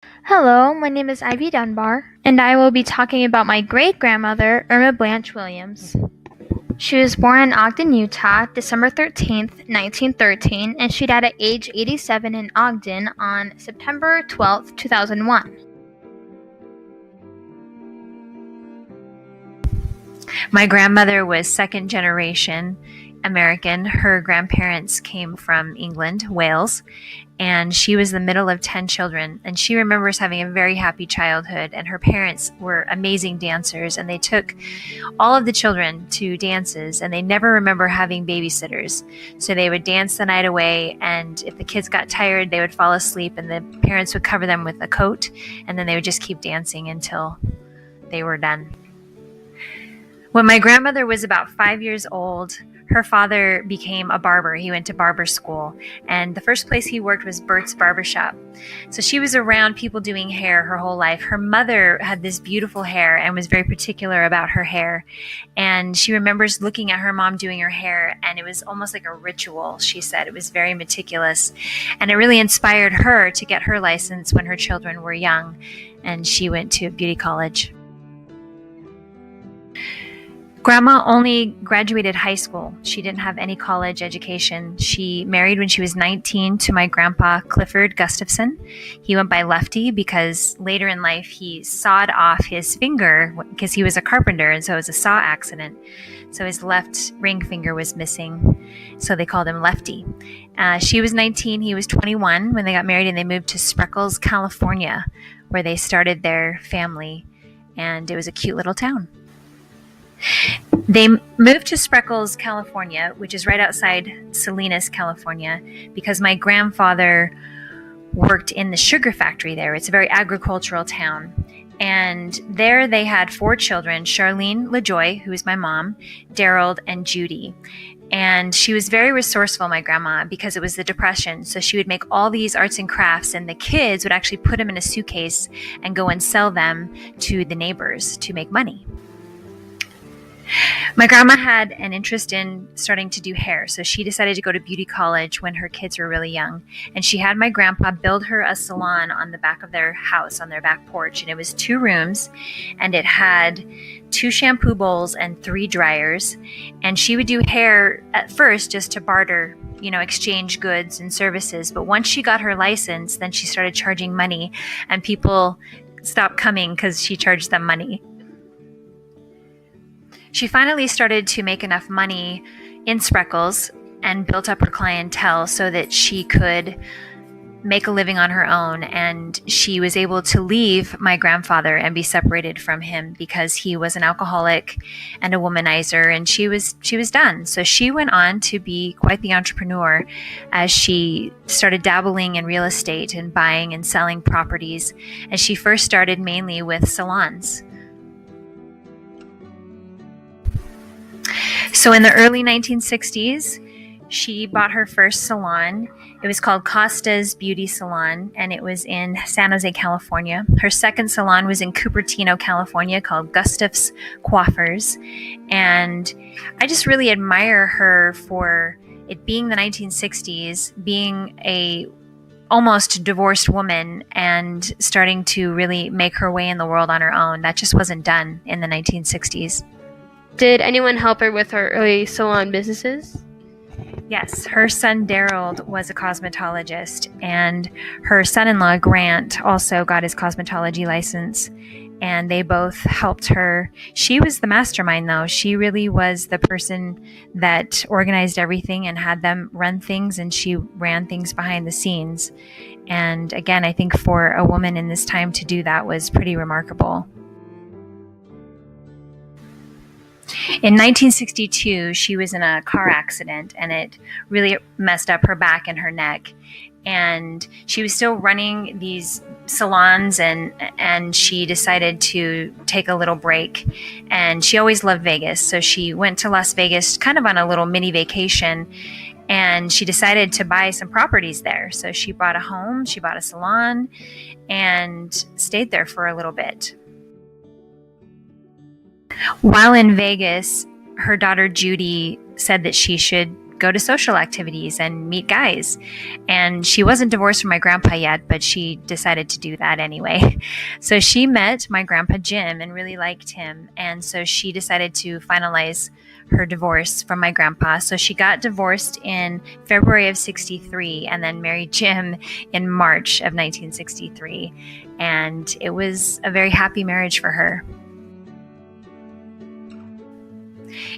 Hello, my name is Ivy Dunbar, and I will be talking about my great-grandmother, Erma Blanche Williams. She was born in Ogden, Utah, December 13th, 1913, and she died at age 87 in Ogden on September 12th, 2001. My grandmother was second generation American. Her grandparents came from England, Wales, and she was the middle of 10 children. And she remembers having a very happy childhood, and her parents were amazing dancers, and they took all of the children to dances, and they never remember having babysitters. So they would dance the night away, and if the kids got tired, they would fall asleep, and the parents would cover them with a coat, and then they would just keep dancing until they were done. When my grandmother was about 5 years old, her father became a barber. He went to barber school, and the first place he worked was Bert's Barbershop. So she was around people doing hair her whole life. Her mother had this beautiful hair and was very particular about her hair. And she remembers looking at her mom doing her hair, and it was almost like a ritual, she said. It was very meticulous. And it really inspired her to get her license when her children were young, and she went to beauty college. Grandma only graduated high school. She didn't have any college education. She married when she was 19 to my grandpa, Clifford Gustafson. He went by Lefty because later in life he sawed off his finger because he was a carpenter, and so it was a saw accident. So his left ring finger was missing, so they called him Lefty. She was 19, he was 21 when they got married, and they moved to Spreckles, California, where they started their family, and it was a cute little town. They moved to Spreckles, California, which is right outside Salinas, California, because my grandfather worked in the sugar factory there. It's a very agricultural town. And there they had 4 children, Charlene LaJoy, who is my mom, Daryl, and Judy. And she was very resourceful, my grandma, because it was the Depression. So she would make all these arts and crafts, and the kids would actually put them in a suitcase and go and sell them to the neighbors to make money. My grandma had an interest in starting to do hair, so she decided to go to beauty college when her kids were really young. And she had my grandpa build her a salon on the back of their house, on their back porch. And it was 2 rooms, and it had 2 shampoo bowls and 3 dryers. And she would do hair at first just to barter, exchange goods and services. But once she got her license, then she started charging money, and people stopped coming because she charged them money. She finally started to make enough money in Spreckles and built up her clientele so that she could make a living on her own. And she was able to leave my grandfather and be separated from him because he was an alcoholic and a womanizer, and she was done. So she went on to be quite the entrepreneur as she started dabbling in real estate and buying and selling properties. And she first started mainly with salons. So in the early 1960s, she bought her first salon. It was called Costa's Beauty Salon, and it was in San Jose, California. Her second salon was in Cupertino, California, called Gustaf's Coiffures. And I just really admire her for it being the 1960s, being a almost divorced woman and starting to really make her way in the world on her own. That just wasn't done in the 1960s. Did anyone help her with her early salon businesses? Yes, her son Daryl was a cosmetologist, and her son-in-law Grant also got his cosmetology license, and they both helped her. She was the mastermind, though. She really was the person that organized everything and had them run things, and she ran things behind the scenes. And again, I think for a woman in this time to do that was pretty remarkable. In 1962, she was in a car accident, and it really messed up her back and her neck. And she was still running these salons, and she decided to take a little break. And she always loved Vegas, so she went to Las Vegas kind of on a little mini vacation, and she decided to buy some properties there. So she bought a home, she bought a salon, and stayed there for a little bit. While in Vegas, her daughter Judy said that she should go to social activities and meet guys. And she wasn't divorced from my grandpa yet, but she decided to do that anyway. So she met my grandpa Jim and really liked him. And so she decided to finalize her divorce from my grandpa. So she got divorced in February of 63 and then married Jim in March of 1963. And it was a very happy marriage for her.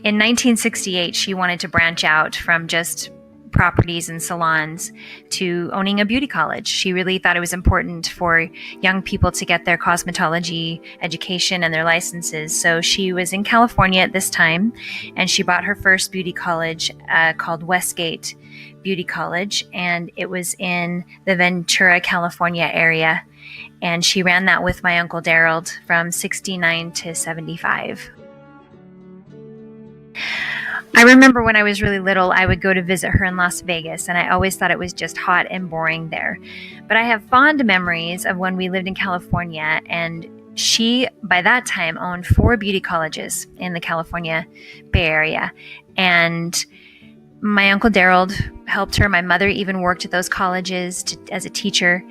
In 1968, she wanted to branch out from just properties and salons to owning a beauty college. She really thought it was important for young people to get their cosmetology education and their licenses. So she was in California at this time, and she bought her first beauty college called Westgate Beauty College, and it was in the Ventura, California area. And she ran that with my Uncle Daryl from 69 to 75. I remember when I was really little, I would go to visit her in Las Vegas, and I always thought it was just hot and boring there. But I have fond memories of when we lived in California, and she, by that time, owned 4 beauty colleges in the California Bay Area. And my Uncle Daryl helped her. My mother even worked at those colleges as a teacher.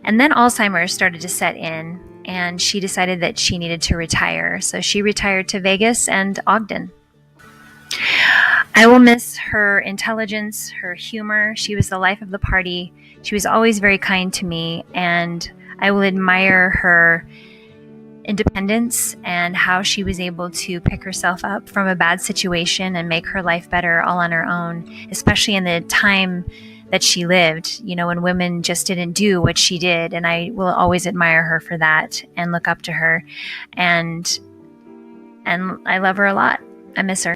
And then Alzheimer's started to set in, and she decided that she needed to retire. So she retired to Vegas and Ogden. I will miss her intelligence, her humor. She was the life of the party. She was always very kind to me, and I will admire her independence and how she was able to pick herself up from a bad situation and make her life better all on her own, especially in the time that she lived, when women just didn't do what she did. And I will always admire her for that and look up to her. And I love her a lot. I miss her.